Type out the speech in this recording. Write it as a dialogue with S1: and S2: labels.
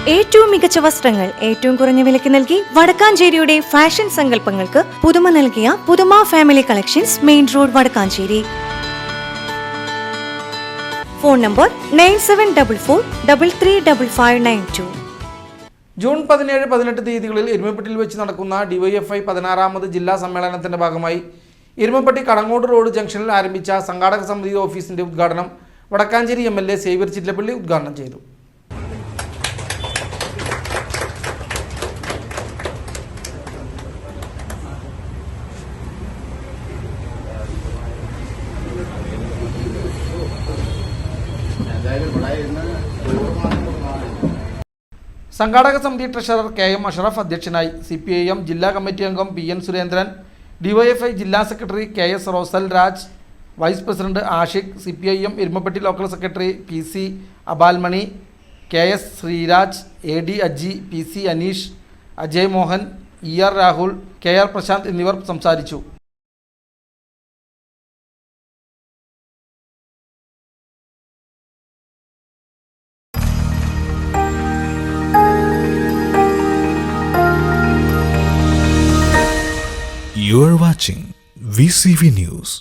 S1: ഏറ്റവും മികച്ച വസ്ത്രങ്ങൾ ഏറ്റവും കുറഞ്ഞ വിലയ്ക്ക് നൽകി വടക്കാഞ്ചേരിയുടെ ഫാഷൻ സങ്കല്പങ്ങൾക്ക് പുതുമ നൽകിയ പുതുമ family collections, main road, Vadakkanchery. Phone number 9744335592.
S2: June 17-18 തീയതികളിൽ എരുമപ്പെട്ടിയിൽ വെച്ച് നടക്കുന്ന ഡിവൈഎഫ്ഐ 16ാമത് ജില്ലാ സമ്മേളനത്തിന്റെ ഭാഗമായി എരുമപ്പെട്ടി കടങ്ങോട് റോഡ് ജംഗ്ഷനിൽ ആരംഭിച്ച സംഘാടക സമിതി ഓഫീസിന്റെ ഉദ്ഘാടനം വടക്കാഞ്ചേരി MLA സേവ്യർ ചിറ്റലപ്പള്ളി ഉദ്ഘാടനം ചെയ്തു. സംഘാടക സമിതി ട്രഷറർ KM അഷറഫ് അധ്യക്ഷനായി. CPIM ജില്ലാ കമ്മിറ്റി അംഗം PN സുരേന്ദ്രൻ, DYFI ജില്ലാ secretary KS Rosal Raj, vice president Ashiq, CPIM Erumappetty local secretary PC Abalmani, KS Sreeraj, AD Aji, PC Aneesh, Ajay Mohan, ER Rahul, KR Prashanth എന്നിവർ സംസാരിച്ചു.
S3: You are watching VCV News.